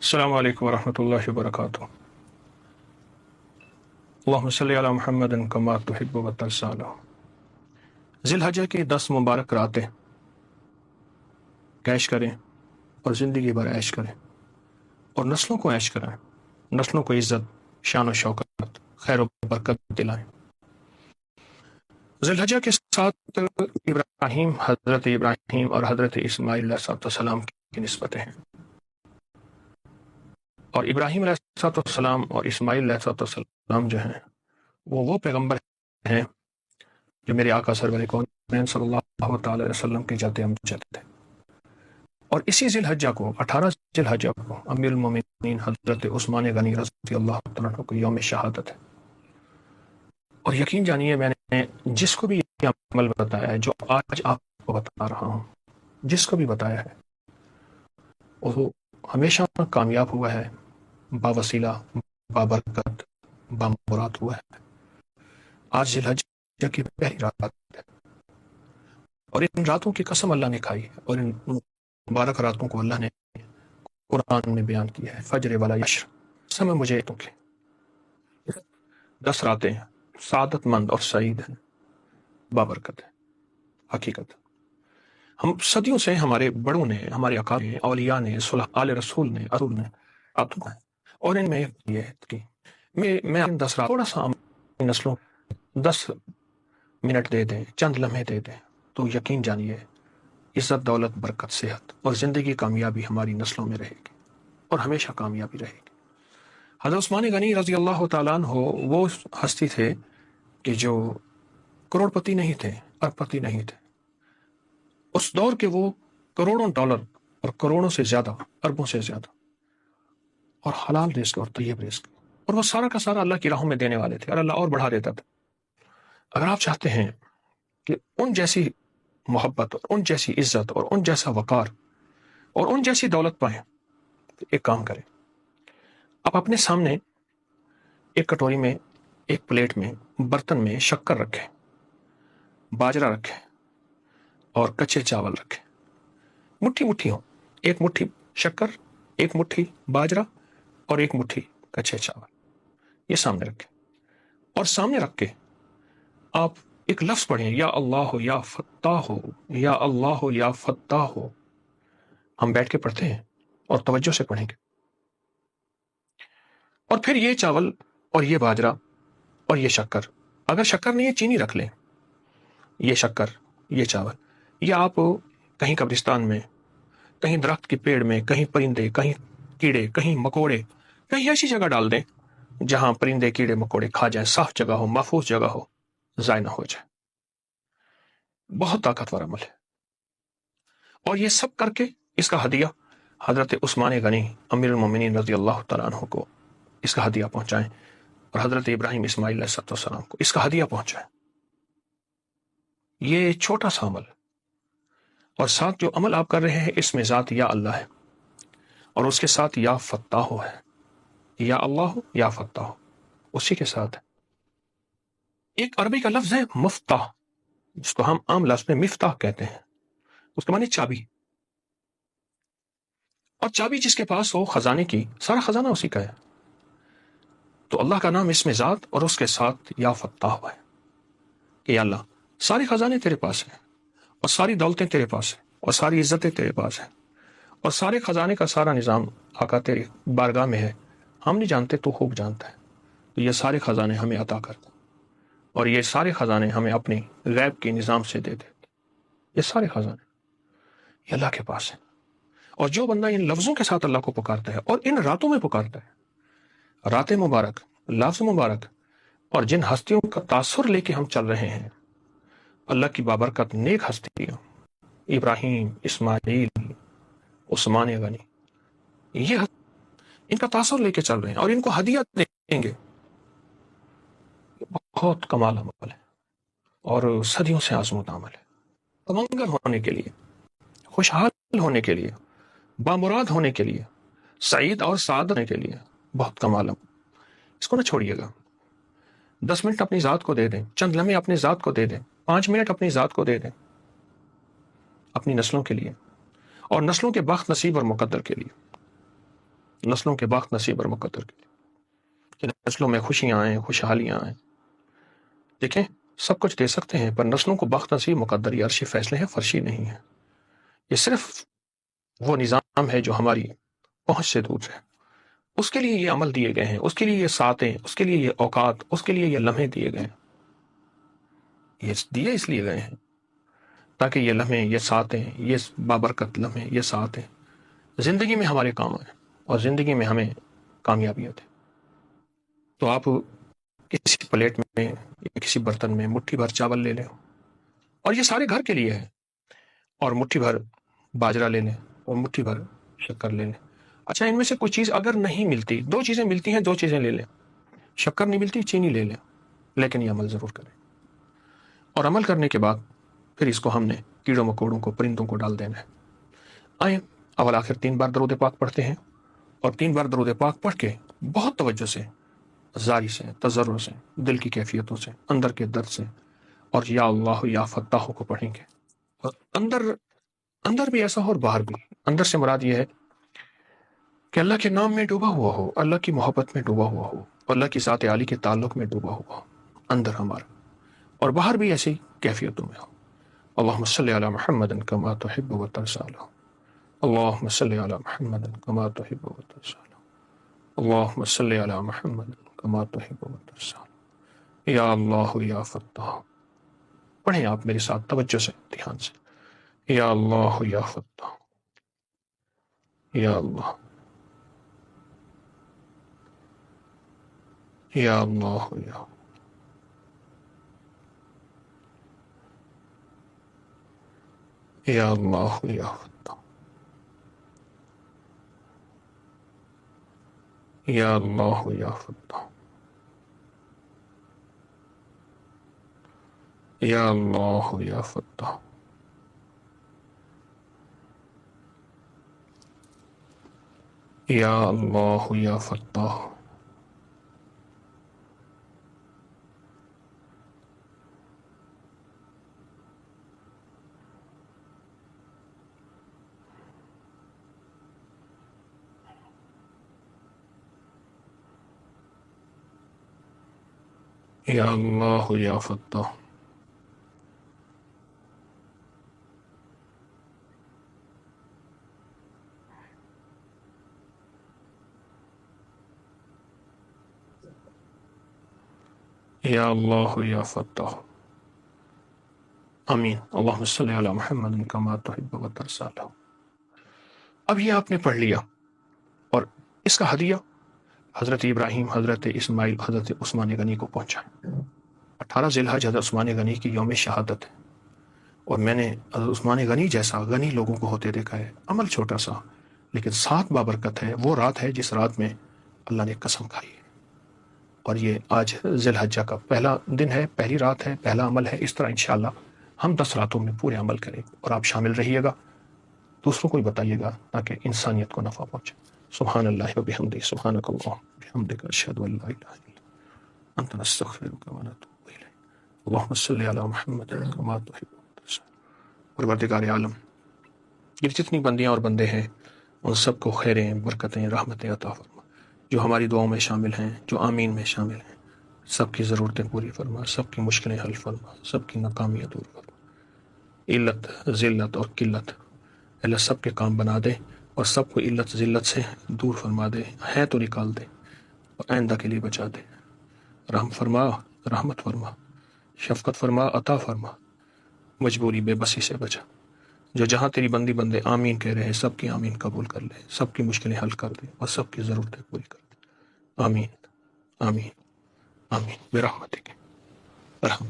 السلام علیکم ورحمۃ اللہ وبرکاتہ۔ اللہم صلی علی محمد کما تحب و ترضی۔ ذی الحجہ کی 10 مبارک راتیں عیش کریں اور زندگی بھر عیش کریں اور نسلوں کو عیش کرائیں، نسلوں کو عزت، شان و شوکت، خیر و برکت دلائیں۔ ذی الحجہ کے ساتھ حضرت ابراہیم اور حضرت اسماعیل علیہ السلام کی نسبتیں ہیں، اور ابراہیم علیہ السلام اور اسماعیل علیہ السلام جو ہیں وہ پیغمبر ہیں جو میرے آقا سرور کون صلی اللہ تعالی علیہ وسلم کے جد امجد تھے۔ اور اسی ذی الحجہ کو 18 ذی الحجہ کو امیر المومنین حضرت عثمان غنی رضی اللہ تعالیٰ عنہ کو یوم شہادت ہے۔ اور یقین جانیے میں نے جس کو بھی یہ عمل بتایا ہے جو آج آپ کو بتا رہا ہوں، جس کو بھی بتایا ہے وہ ہمیشہ کامیاب ہوا ہے، باوسیلہ، بابرکت، بامراد ہوا ہے۔ آج ذی الحجہ کی پہلی رات ہے اور ان راتوں کی قسم اللہ نے کھائی ہے، اور ان مبارک راتوں کو اللہ نے قرآن میں بیان کیا ہے۔ فجر والا یشر سمے مجھے تو کہ 10 راتیں سعادت مند اور سعید ہیں، بابرکت ہے، حقیقت۔ ہم صدیوں سے ہمارے بڑوں نے، ہمارے اقارب نے، اولیاء نے، آل رسول نے، رسول نے راتوں ہیں، اور ان میں یہ ہے کہ میں 10 رات تھوڑا سا نسلوں 10 منٹ دے دیں، چند لمحے دے دیں، تو یقین جانیے عزت، دولت، برکت، صحت اور زندگی کامیابی ہماری نسلوں میں رہے گی اور ہمیشہ کامیابی رہے گی۔ حضرت عثمان غنی رضی اللہ تعالیٰ عنہ وہ ہستی تھے کہ جو کروڑ پتی نہیں تھے، ارب پتی نہیں تھے۔ اس دور کے وہ کروڑوں ڈالر اور کروڑوں سے زیادہ، اربوں سے زیادہ، اور حلال رزق اور طیب رزق، اور وہ سارا کا سارا اللہ کی راہوں میں دینے والے تھے، اور اللہ اور بڑھا دیتا تھا۔ اگر آپ چاہتے ہیں کہ ان جیسی محبت اور ان جیسی عزت اور ان جیسا وقار اور ان جیسی دولت پائیں تو ایک کام کریں، آپ اپنے سامنے ایک کٹوری میں، ایک پلیٹ میں، برتن میں شکر رکھیں، باجرہ رکھیں اور کچے چاول رکھیں، مٹھی مٹھی ہوں، ایک مٹھی شکر، ایک مٹھی باجرہ اور ایک مٹھی کچے چاول، یہ سامنے رکھیں، اور سامنے رکھ کے آپ ایک لفظ پڑھیں، یا اللہ یا فتاح ہو، یا اللہ یا فتاح ہو۔ ہم بیٹھ کے پڑھتے ہیں اور توجہ سے پڑھیں گے، اور پھر یہ چاول اور یہ باجرہ اور یہ شکر، اگر شکر نہیں ہے چینی رکھ لیں، یہ شکر، یہ چاول، یہ آپ کہیں قبرستان میں، کہیں درخت کے پیڑ میں، کہیں پرندے، کہیں کیڑے، کہیں مکوڑے، کہیں ایسی جگہ ڈال دیں جہاں پرندے کیڑے مکوڑے کھا جائیں، صاف جگہ ہو، محفوظ جگہ ہو، ضائع نہ ہو جائے۔ بہت طاقتور عمل ہے، اور یہ سب کر کے اس کا ہدیہ حضرت عثمان غنی امیر المومنین رضی اللہ تعالیٰ عنہ کو اس کا ہدیہ پہنچائیں، اور حضرت ابراہیم اسماعیل علیہ السلام کو اس کا ہدیہ پہنچائیں۔ یہ چھوٹا سا عمل، اور ساتھ جو عمل آپ کر رہے ہیں اس میں ذات یا اللہ ہے، اور اس کے ساتھ یا فتاح ہے، یا اللہ یا فتاح، اسی کے ساتھ ایک عربی کا لفظ ہے مفتاح، جس کو ہم عام لفظ میں مفتاح کہتے ہیں، اس کا معنی چابی، اور چابی جس کے پاس ہو خزانے کی، سارا خزانہ اسی کا ہے۔ تو اللہ کا نام اس میں ذات اور اس کے ساتھ یا فتاح ہے کہ یا اللہ سارے خزانے تیرے پاس ہیں، اور ساری دولتیں تیرے پاس ہیں، اور ساری عزتیں تیرے پاس ہیں، اور سارے خزانے کا سارا نظام آقا تیری بارگاہ میں ہے، ہم نہیں جانتے، تو خوب جانتا ہے، تو یہ سارے خزانے ہمیں عطا کر دے، اور یہ سارے خزانے ہمیں اپنی غیب کے نظام سے دے دے۔ یہ سارے خزانے یہ اللہ کے پاس ہیں، اور جو بندہ ان لفظوں کے ساتھ اللہ کو پکارتا ہے اور ان راتوں میں پکارتا ہے، رات مبارک، لفظ مبارک، اور جن ہستیوں کا تاثر لے کے ہم چل رہے ہیں، اللہ کی بابرکت نیک ہستیاں، ابراہیم، اسماعیل، عثمان غنی، یہ ان کا تاثر لے کے چل رہے ہیں اور ان کو ہدیہ دیں گے، بہت کمال عمل ہے اور صدیوں سے آزمودہ عمل ہے۔ تمنگل ہونے کے لیے، خوشحال ہونے کے لیے، بامراد ہونے کے لیے، سعید اور سعادت ہونے کے لیے بہت کمال عمل، اس کو نہ چھوڑیے گا۔ 10 منٹ اپنی ذات کو دے دیں، چند لمحے اپنی ذات کو دے دیں، 5 منٹ اپنی ذات کو دے دیں، اپنی نسلوں کے لیے اور نسلوں کے بخت نصیب اور مقدر کے لیے۔ نسلوں کے باخت نصیب اور مقدر کے لیے کہ نسلوں میں خوشیاں آئیں، خوشحالیاں آئیں. دیکھیں سب کچھ دے سکتے ہیں پر نسلوں کو باخت نصیب مقدر یہ عرشی فیصلے ہیں، فرشی نہیں ہے. یہ صرف وہ نظام ہے جو ہماری پہنچ سے دور ہے. اس کے لیے یہ عمل دیے گئے ہیں، اس کے لیے یہ ساعتیں، اس کے لیے یہ اوقات، اس کے لیے یہ لمحے دیے گئے ہیں. یہ دیے اس لیے گئے ہیں تاکہ یہ لمحے، یہ ساعتیں، یہ بابرکت لمحے، یہ ساعتیں زندگی میں ہمارے کام آئیں اور زندگی میں ہمیں کامیابیت دے. تو آپ کسی پلیٹ میں یا کسی برتن میں مٹھی بھر چاول لے لیں اور یہ سارے گھر کے لیے ہے، اور مٹھی بھر باجرہ لے لیں اور مٹھی بھر شکر لے لیں. اچھا ان میں سے کوئی چیز اگر نہیں ملتی، دو چیزیں ملتی ہیں، دو چیزیں لے لیں. شکر نہیں ملتی، چینی لے لیں، لیکن یہ عمل ضرور کریں. اور عمل کرنے کے بعد پھر اس کو ہم نے کیڑوں مکوڑوں کو، پرندوں کو ڈال دینا ہے. آئیں اول آخر 3 بار درود پاک پڑھتے ہیں، اور 3 بار درود پاک پڑھ کے بہت توجہ سے، زاری سے، تضرع سے، دل کی کیفیتوں سے، اندر کے درد سے، اور یا اللہ یا فتاح کو پڑھیں گے. اور اندر بھی ایسا ہو اور باہر بھی. اندر سے مراد یہ ہے کہ اللہ کے نام میں ڈوبا ہوا ہو، اللہ کی محبت میں ڈوبا ہوا ہو، اللہ کی ذات عالی کے تعلق میں ڈوبا ہوا ہو اندر ہمارا، اور باہر بھی ایسی کیفیتوں میں ہو. اللہم صلی علی محمد کما تحب و ترضى. اللہم صلی علی محمد کما تحب و ترضى. اللہم صلی علی محمد کما تحب و ترضى. یا اللہ یا فتاح. پڑھیں آپ میرے ساتھ توجہ سے، دھیان سے. یا اللہ یا فتاح. یا اللہ یا اللہ یا اللہ یا فتاح. یا اللہ یا فتاح. یا اللہ یا فتاح. یا اللہ یا فتاح. یا اللہ یا فتاح. یا اللہ یا فتاح. آمین. اللہم صلی علی محمد کما تحب و ترضى. اب یہ آپ نے پڑھ لیا، اور اس کا ہدیہ حضرت ابراہیم، حضرت اسماعیل، حضرت عثمان غنی کو پہنچا. 18 ذی الحج حضرت عثمان غنی کی یوم شہادت ہے، اور میں نے حضرت عثمان غنی جیسا غنی لوگوں کو ہوتے دیکھا ہے. عمل چھوٹا سا لیکن ساتھ بابرکت ہے. وہ رات ہے جس رات میں اللہ نے قسم کھائی ہے، اور یہ آج ذی الحجہ کا پہلا دن ہے، پہلی رات ہے، پہلا عمل ہے. اس طرح انشاءاللہ ہم 10 راتوں میں پورے عمل کریں، اور آپ شامل رہیے گا، دوسروں کو بھی بتائیے گا تاکہ انسانیت کو نفع پہنچے. سبحان اللہ و بحمدہ، سبحانک اللہم و بحمدک، اشہد ان لا الہ الا انت، نستغفرک و نتوب الیک. اللہم صلی علی محمد کما تحب و ترضى. پروردگار عالم، یہ جتنی بندیاں اور بندے ہیں ان سب کو خیریں، برکتیں، رحمتیں عطا فرما. جو ہماری دعاؤں میں شامل ہیں، جو آمین میں شامل ہیں، سب کی ضرورتیں پوری فرما، سب کی مشکلیں حل فرما، سب کی ناکامیاں دور فرما. علت، ذلت اور قلت اللہ سب کے کام بنا دے، اور سب کو علت ذلت سے دور فرما دے. ہے تو نکال دے، اور آئندہ کے لیے بچا دے. رحم فرما، رحمت فرما، شفقت فرما، عطا فرما. مجبوری بے بسی سے بچا. جو جہاں تیری بندی بندے آمین کہہ رہے ہیں، سب کی آمین قبول کر لے، سب کی مشکلیں حل کر دے، اور سب کی ضرورتیں پوری کر دے. آمین آمین آمین برحمتک ارحم.